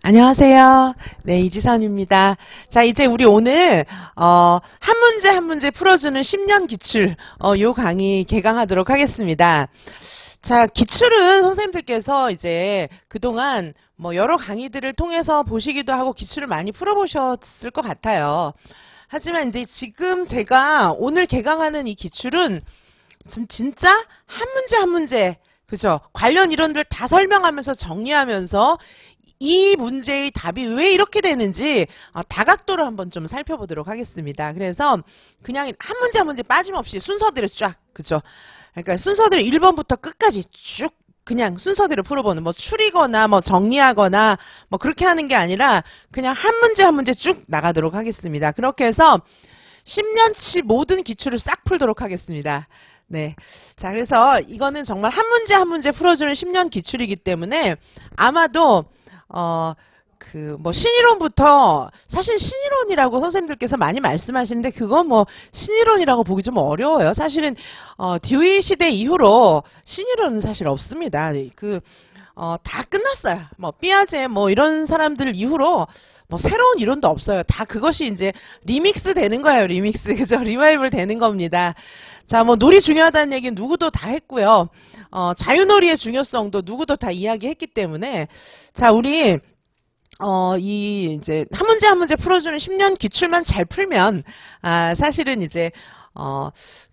안녕하세요. 네, 이지선입니다. 자, 이제 우리 오늘, 한 문제 한 문제 풀어주는 10년 기출, 요 강의 개강하도록 하겠습니다. 자, 기출은 선생님들께서 이제 그동안 뭐 여러 강의들을 통해서 보시기도 하고 기출을 많이 풀어보셨을 것 같아요. 하지만 이제 지금 제가 오늘 개강하는 이 기출은 진짜 한 문제 한 문제, 그죠? 관련 이론들 다 설명하면서 정리하면서 이 문제의 답이 왜 이렇게 되는지 다각도로 한번 좀 살펴보도록 하겠습니다. 그래서 그냥 한 문제 한 문제 빠짐없이 순서대로 쫙, 그죠? 그러니까 순서대로 1번부터 끝까지 쭉 그냥 순서대로 풀어보는, 뭐 추리거나 뭐 정리하거나 뭐 그렇게 하는 게 아니라 그냥 한 문제 쭉 나가도록 하겠습니다. 그렇게 해서 10년치 모든 기출을 싹 풀도록 하겠습니다. 네. 자, 그래서 이거는 정말 한 문제 한 문제 풀어주는 10년 기출이기 때문에 아마도 뭐 신이론부터, 사실 신이론이라고 선생님들께서 많이 말씀하시는데 그건 뭐 신이론이라고 보기 좀 어려워요. 사실은 듀이 시대 이후로 신이론은 사실 없습니다. 다 끝났어요. 뭐 삐아제 뭐 이런 사람들 이후로 뭐 새로운 이론도 없어요. 다 그것이 이제 리믹스 되는 거예요. 리믹스. 그죠? 리바이벌 되는 겁니다. 자, 뭐 놀이 중요하다는 얘기는 누구도 다 했고요. 자유놀이의 중요성도 누구도 다 이야기했기 때문에, 자, 우리 이제 한 문제 풀어주는 10년 기출만 잘 풀면 사실은 이제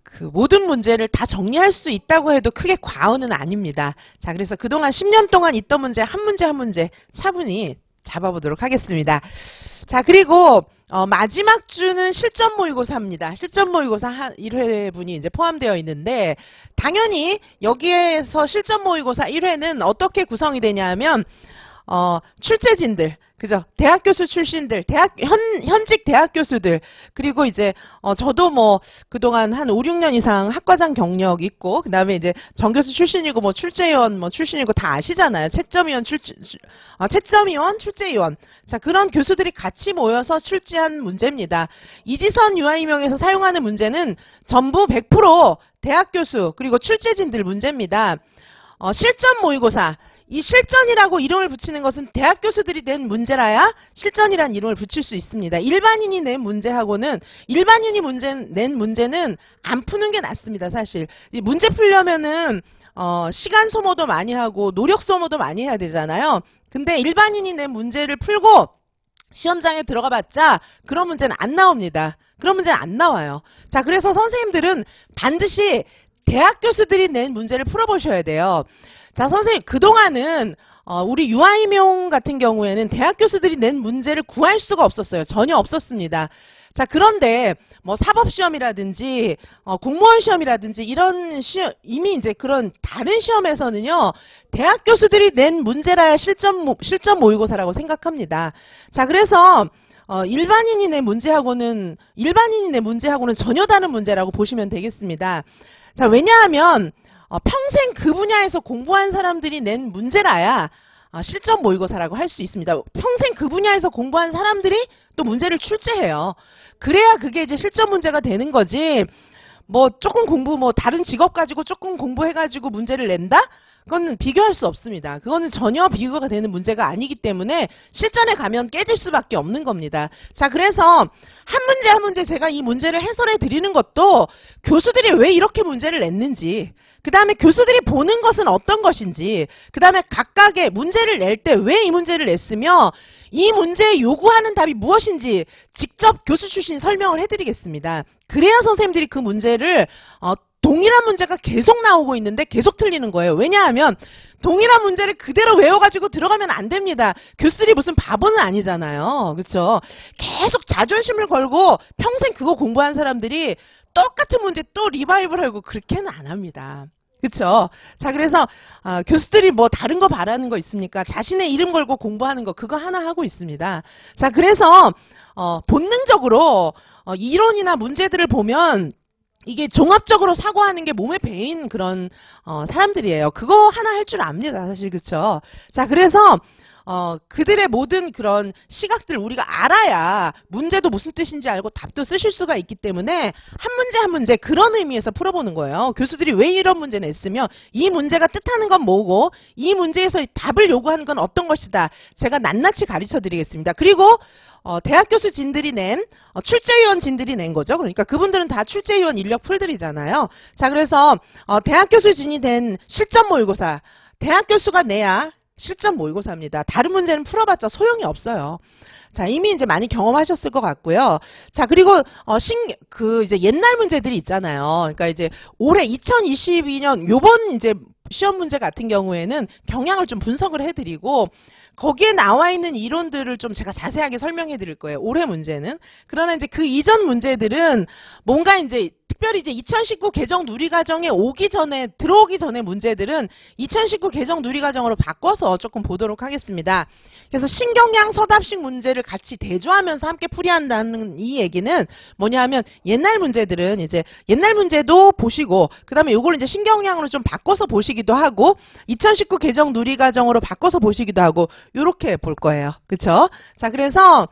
그 모든 문제를 다 정리할 수 있다고 해도 크게 과언은 아닙니다. 자, 그래서 그동안 10년 동안 있던 문제 한 문제 차분히 잡아보도록 하겠습니다. 자, 그리고 마지막 주는 실전 모의고사입니다. 실전 모의고사 1회 분이 이제 포함되어 있는데, 당연히 여기에서 실전 모의고사 1회는 어떻게 구성이 되냐면 출제진들, 그죠? 대학 교수 출신들, 현직 대학 교수들, 그리고 이제 저도 뭐 그동안 한 5, 6년 이상 학과장 경력 있고, 그 다음에 이제 정교수 출신이고 뭐 출제위원 뭐 출신이고 다 아시잖아요. 채점위원, 채점위원, 출제위원. 자, 그런 교수들이 같이 모여서 출제한 문제입니다. 이지선 유아임용에서 사용하는 문제는 전부 100% 대학 교수 그리고 출제진들 문제입니다. 실전 모의고사. 이 실전이라고 이름을 붙이는 것은 대학 교수들이 낸 문제라야 실전이란 이름을 붙일 수 있습니다. 일반인이 낸 문제하고는, 일반인이 낸 문제는 안 푸는 게 낫습니다, 사실. 이 문제 풀려면은 시간 소모도 많이 하고 노력 소모도 많이 해야 되잖아요. 근데 일반인이 낸 문제를 풀고 시험장에 들어가 봤자 그런 문제는 안 나옵니다. 그런 문제는 안 나와요. 자, 그래서 선생님들은 반드시 대학 교수들이 낸 문제를 풀어보셔야 돼요. 자, 선생님, 그동안은 우리 유아임용 같은 경우에는 대학 교수들이 낸 문제를 구할 수가 없었어요. 전혀 없었습니다. 자, 그런데 뭐 사법시험이라든지 공무원 시험이라든지 이런 이미 이제 그런 다른 시험에서는요, 대학 교수들이 낸 문제라야 실전 모의고사라고 생각합니다. 자, 그래서 일반인이 낸 문제하고는 전혀 다른 문제라고 보시면 되겠습니다. 자, 왜냐하면 평생 그 분야에서 공부한 사람들이 낸 문제라야 실전 모의고사라고 할 수 있습니다. 평생 그 분야에서 공부한 사람들이 또 문제를 출제해요. 그래야 그게 이제 실전 문제가 되는 거지. 뭐 조금 다른 직업 가지고 조금 공부해가지고 문제를 낸다? 그거는 비교할 수 없습니다. 그거는 전혀 비교가 되는 문제가 아니기 때문에 실전에 가면 깨질 수밖에 없는 겁니다. 자, 그래서 한 문제 제가 이 문제를 해설해 드리는 것도 교수들이 왜 이렇게 문제를 냈는지, 그 다음에 교수들이 보는 것은 어떤 것인지, 그 다음에 각각의 문제를 낼 때 왜 이 문제를 냈으며 이 문제에 요구하는 답이 무엇인지 직접 교수 출신 설명을 해드리겠습니다. 그래야 선생님들이 그 문제를 동일한 문제가 계속 나오고 있는데 계속 틀리는 거예요. 왜냐하면 동일한 문제를 그대로 외워가지고 들어가면 안 됩니다. 교수들이 무슨 바보는 아니잖아요. 그렇죠? 계속 자존심을 걸고 평생 그거 공부한 사람들이 똑같은 문제 또 리바이벌 하고 그렇게는 안 합니다. 그렇죠? 자, 그래서 교수들이 뭐 다른 거 바라는 거 있습니까? 자신의 이름 걸고 공부하는 거 그거 하나 하고 있습니다. 자, 그래서 본능적으로 이론이나 문제들을 보면 이게 종합적으로 사고하는 게 몸에 배인 그런 사람들이에요. 그거 하나 할 줄 압니다, 사실. 그렇죠? 자, 그래서 그들의 모든 그런 시각들 우리가 알아야 문제도 무슨 뜻인지 알고 답도 쓰실 수가 있기 때문에 한 문제 한 문제 그런 의미에서 풀어보는 거예요. 교수들이 왜 이런 문제 냈으며 이 문제가 뜻하는 건 뭐고 이 문제에서 답을 요구하는 건 어떤 것이다. 제가 낱낱이 가르쳐 드리겠습니다. 그리고 대학 교수진들이 낸 출제위원진들이 낸 거죠. 그러니까 그분들은 다 출제위원 인력 풀들이잖아요. 자, 그래서 대학 교수진이 된 실전 모의고사 대학 교수가 내야 실전 모의고사입니다. 다른 문제는 풀어봤자 소용이 없어요. 자, 이미 이제 많이 경험하셨을 것 같고요. 자, 그리고 이제 옛날 문제들이 있잖아요. 그러니까 이제 올해 2022년 요번 이제 시험 문제 같은 경우에는 경향을 좀 분석을 해드리고 거기에 나와 있는 이론들을 좀 제가 자세하게 설명해 드릴 거예요. 올해 문제는. 그러나 이제 그 이전 문제들은 뭔가 이제 특별히 이제 2019 개정 누리과정에 들어오기 전에 문제들은 2019 개정 누리과정으로 바꿔서 조금 보도록 하겠습니다. 그래서 신경향 서답식 문제를 같이 대조하면서 함께 풀이한다는 이 얘기는 뭐냐 하면 옛날 문제들은 이제 옛날 문제도 보시고 그다음에 요걸 이제 신경향으로 좀 바꿔서 보시기도 하고 2019 개정 누리과정으로 바꿔서 보시기도 하고 요렇게 볼 거예요. 그쵸? 자, 그래서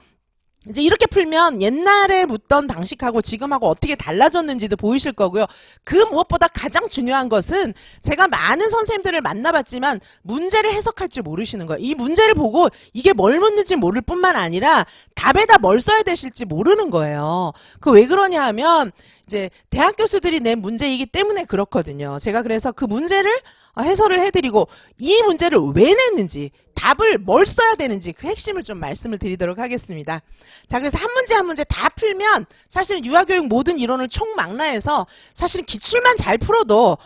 이제 이렇게 풀면 옛날에 묻던 방식하고 지금하고 어떻게 달라졌는지도 보이실 거고요. 그 무엇보다 가장 중요한 것은 제가 많은 선생님들을 만나봤지만 문제를 해석할 줄 모르시는 거예요. 이 문제를 보고 이게 뭘 묻는지 모를 뿐만 아니라 답에다 뭘 써야 되실지 모르는 거예요. 그 왜 그러냐 하면 이제 대학 교수들이 낸 문제이기 때문에 그렇거든요. 제가 그래서 그 문제를 해설을 해드리고 이 문제를 왜 냈는지 답을 뭘 써야 되는지 그 핵심을 좀 말씀을 드리도록 하겠습니다. 자, 그래서 한 문제 한 문제 다 풀면 사실은 유아교육 모든 이론을 총망라해서 사실은 기출만 잘 풀어도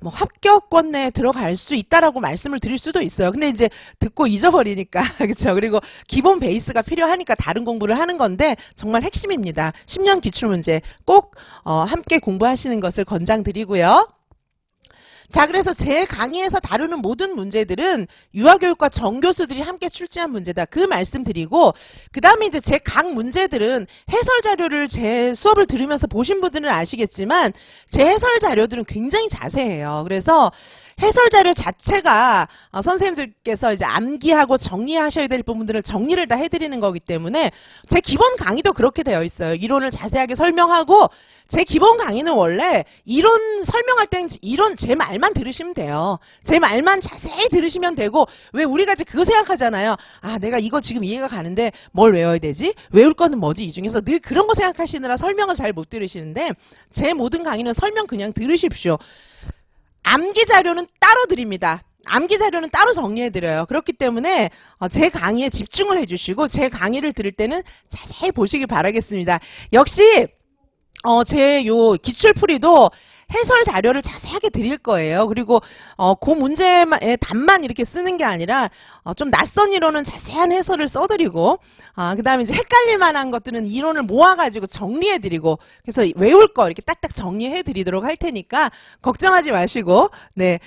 뭐 합격권 내에 들어갈 수 있다라고 말씀을 드릴 수도 있어요. 근데 이제 듣고 잊어버리니까 그렇죠. 그리고 기본 베이스가 필요하니까 다른 공부를 하는 건데 정말 핵심입니다. 10년 기출 문제 꼭 함께 공부하시는 것을 권장드리고요. 자, 그래서 제 강의에서 다루는 모든 문제들은 유아교육과 정교수들이 함께 출제한 문제다. 그 말씀 드리고 그 다음에 이제 제 각 문제들은 해설 자료를 제 수업을 들으면서 보신 분들은 아시겠지만 제 해설 자료들은 굉장히 자세해요. 그래서 해설 자료 자체가 선생님들께서 이제 암기하고 정리하셔야 될 부분들을 정리를 다 해드리는 거기 때문에 제 기본 강의도 그렇게 되어 있어요. 이론을 자세하게 설명하고 제 기본 강의는 원래 이론 설명할 땐 이론 제 말만 들으시면 돼요. 제 말만 자세히 들으시면 되고 왜 우리가 이제 그거 생각하잖아요. 아, 내가 이거 지금 이해가 가는데 뭘 외워야 되지? 외울 거는 뭐지? 이 중에서 늘 그런 거 생각하시느라 설명을 잘 못 들으시는데 제 모든 강의는 설명 그냥 들으십시오. 암기 자료는 따로 드립니다. 암기 자료는 따로 정리해드려요. 그렇기 때문에 제 강의에 집중을 해주시고 제 강의를 들을 때는 자세히 보시기 바라겠습니다. 역시 제 요 기출풀이도 해설 자료를 자세하게 드릴 거예요. 그리고 그 문제의 답만 이렇게 쓰는 게 아니라 좀 낯선 이론은 자세한 해설을 써드리고 그 다음에 이제 헷갈릴 만한 것들은 이론을 모아가지고 정리해드리고 그래서 외울 거 이렇게 딱딱 정리해드리도록 할 테니까 걱정하지 마시고 네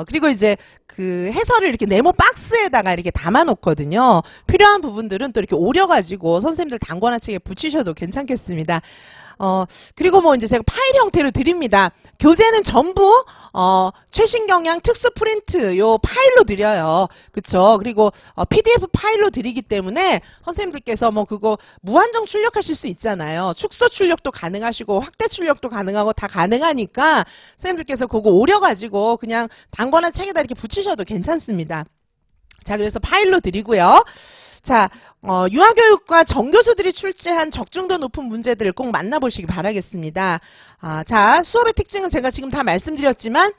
그리고 이제 그 해설을 이렇게 네모 박스에다가 이렇게 담아놓거든요. 필요한 부분들은 또 이렇게 오려가지고 선생님들 단권화 책에 붙이셔도 괜찮겠습니다. 그리고 뭐 이제 제가 파일 형태로 드립니다. 교재는 전부 최신 경향 특수 프린트 요 파일로 드려요. 그쵸? 그리고 PDF 파일로 드리기 때문에 선생님들께서 뭐 그거 무한정 출력하실 수 있잖아요. 축소 출력도 가능하시고 확대 출력도 가능하고 다 가능하니까 선생님들께서 그거 오려가지고 그냥 단권화 책에다 이렇게 붙이셔도 괜찮습니다. 자, 그래서 파일로 드리고요. 자, 유아교육과 정교수들이 출제한 적중도 높은 문제들을 꼭 만나보시기 바라겠습니다. 자, 수업의 특징은 제가 지금 다 말씀드렸지만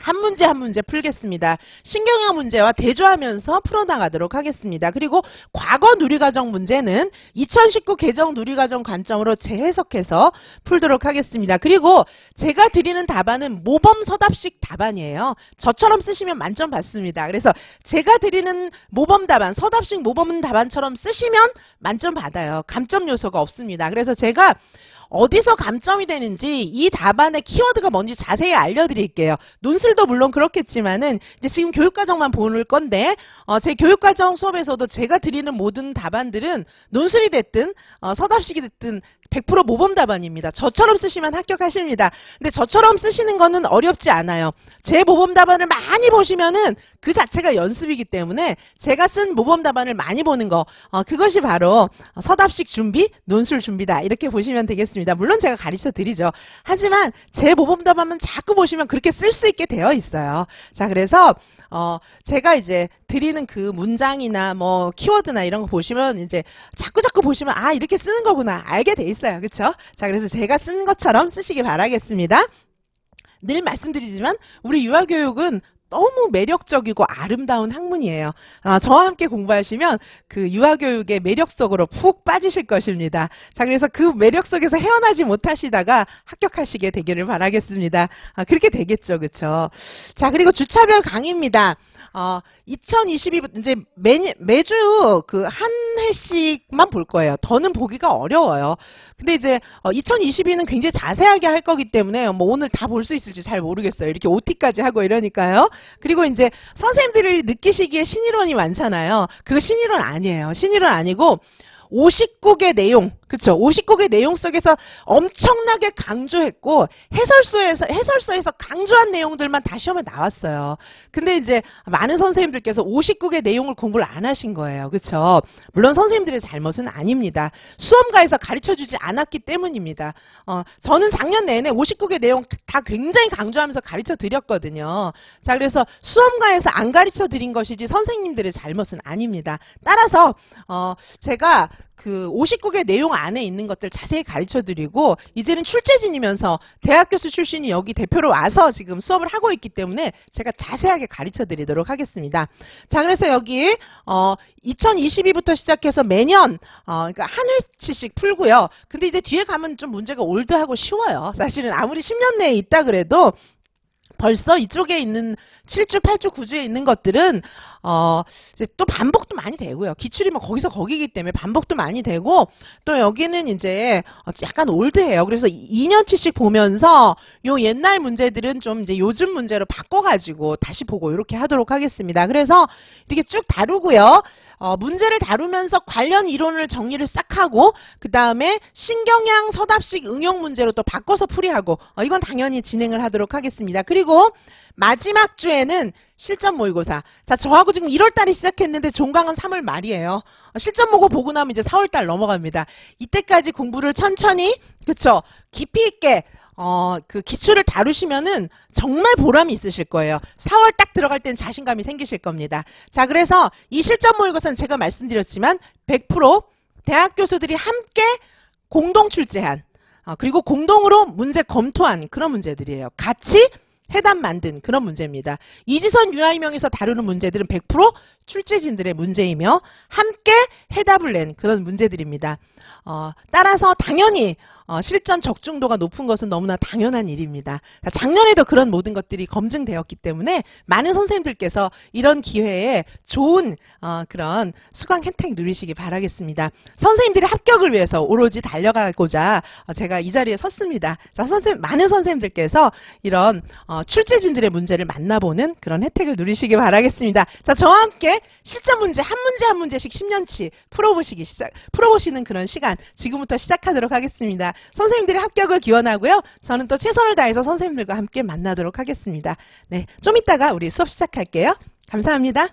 한 문제 한 문제 풀겠습니다. 신경향 문제와 대조하면서 풀어나가도록 하겠습니다. 그리고 과거 누리과정 문제는 2019 개정 누리과정 관점으로 재해석해서 풀도록 하겠습니다. 그리고 제가 드리는 답안은 모범 서답식 답안이에요. 저처럼 쓰시면 만점 받습니다. 그래서 제가 드리는 모범 답안, 서답식 모범 답안처럼 쓰시면 만점 받아요. 감점 요소가 없습니다. 그래서 제가 어디서 감점이 되는지 이 답안의 키워드가 뭔지 자세히 알려드릴게요. 논술도 물론 그렇겠지만은 이제 지금 교육과정만 보는 건데 제 교육과정 수업에서도 제가 드리는 모든 답안들은 논술이 됐든 서답식이 됐든 100% 모범 답안입니다. 저처럼 쓰시면 합격하십니다. 근데 저처럼 쓰시는 거는 어렵지 않아요. 제 모범 답안을 많이 보시면은 그 자체가 연습이기 때문에 제가 쓴 모범 답안을 많이 보는 거, 그것이 바로 서답식 준비, 논술 준비다. 이렇게 보시면 되겠습니다. 물론 제가 가르쳐 드리죠. 하지만 제 모범 답안만 자꾸 보시면 그렇게 쓸 수 있게 되어 있어요. 자, 그래서 제가 이제 드리는 그 문장이나 뭐 키워드나 이런 거 보시면 이제 자꾸 보시면 아, 이렇게 쓰는 거구나 알게 돼 있어요. 그렇죠? 자, 그래서 제가 쓴 것처럼 쓰시기 바라겠습니다. 늘 말씀드리지만 우리 유아교육은 너무 매력적이고 아름다운 학문이에요. 저와 함께 공부하시면 그 유아교육의 매력 속으로 푹 빠지실 것입니다. 자, 그래서 그 매력 속에서 헤어나지 못하시다가 합격하시게 되기를 바라겠습니다. 그렇게 되겠죠, 그렇죠? 자, 그리고 주차별 강의입니다. 2022부터 이제 매주 그 한 회씩만 볼 거예요. 더는 보기가 어려워요. 근데 이제 2022는 굉장히 자세하게 할 거기 때문에 뭐 오늘 다 볼 수 있을지 잘 모르겠어요. 이렇게 OT까지 하고 이러니까요. 그리고 이제 선생님들이 느끼시기에 신이론이 많잖아요. 그거 신이론 아니에요. 신이론 아니고 59개 내용, 그쵸? 59개 내용 속에서 엄청나게 강조했고, 해설서에서 강조한 내용들만 다 시험에 나왔어요. 근데 이제 많은 선생님들께서 59개 내용을 공부를 안 하신 거예요. 그쵸? 물론 선생님들의 잘못은 아닙니다. 수험가에서 가르쳐 주지 않았기 때문입니다. 저는 작년 내내 59개 내용 다 굉장히 강조하면서 가르쳐 드렸거든요. 자, 그래서 수험가에서 안 가르쳐 드린 것이지 선생님들의 잘못은 아닙니다. 따라서, 제가 그 59개 내용 안에 있는 것들 자세히 가르쳐 드리고 이제는 출제진이면서 대학 교수 출신이 여기 대표로 와서 지금 수업을 하고 있기 때문에 제가 자세하게 가르쳐 드리도록 하겠습니다. 자, 그래서 여기 2022부터 시작해서 매년 그러니까 한 회치씩 풀고요. 근데 이제 뒤에 가면 좀 문제가 올드하고 쉬워요. 사실은 아무리 10년 내에 있다 그래도 벌써 이쪽에 있는 7주, 8주, 9주에 있는 것들은 이제 또 반복도 많이 되고요. 기출이 뭐 거기서 거기기 때문에 반복도 많이 되고 또 여기는 이제 약간 올드해요. 그래서 2년치씩 보면서 요 옛날 문제들은 좀 이제 요즘 문제로 바꿔가지고 다시 보고 이렇게 하도록 하겠습니다. 그래서 이렇게 쭉 다루고요. 문제를 다루면서 관련 이론을 정리를 싹 하고 그 다음에 신경향 서답식 응용 문제로 또 바꿔서 풀이하고 이건 당연히 진행을 하도록 하겠습니다. 그리고 마지막 주에는 실전 모의고사. 자, 저하고 지금 1월 달에 시작했는데 종강은 3월 말이에요. 실전 모고 보고 나면 이제 4월 달 넘어갑니다. 이때까지 공부를 천천히, 그쵸? 깊이 있게, 그 기출을 다루시면은 정말 보람이 있으실 거예요. 4월 딱 들어갈 땐 자신감이 생기실 겁니다. 자, 그래서 이 실전 모의고사는 제가 말씀드렸지만 100% 대학 교수들이 함께 공동 출제한, 그리고 공동으로 문제 검토한 그런 문제들이에요. 같이 해답 만든 그런 문제입니다. 이지선 유아이명에서 다루는 문제들은 100% 출제진들의 문제이며 함께 해답을 낸 그런 문제들입니다. 따라서 당연히 실전 적중도가 높은 것은 너무나 당연한 일입니다. 작년에도 그런 모든 것들이 검증되었기 때문에 많은 선생님들께서 이런 기회에 좋은 그런 수강 혜택 누리시기 바라겠습니다. 선생님들의 합격을 위해서 오로지 달려가고자 제가 이 자리에 섰습니다. 자, 많은 선생님들께서 이런 출제진들의 문제를 만나보는 그런 혜택을 누리시기 바라겠습니다. 자, 저와 함께 실전 문제 한 문제씩 10년치 풀어보시는 그런 시간 지금부터 시작하도록 하겠습니다. 선생님들의 합격을 기원하고요. 저는 또 최선을 다해서 선생님들과 함께 만나도록 하겠습니다. 네, 좀 이따가 우리 수업 시작할게요. 감사합니다.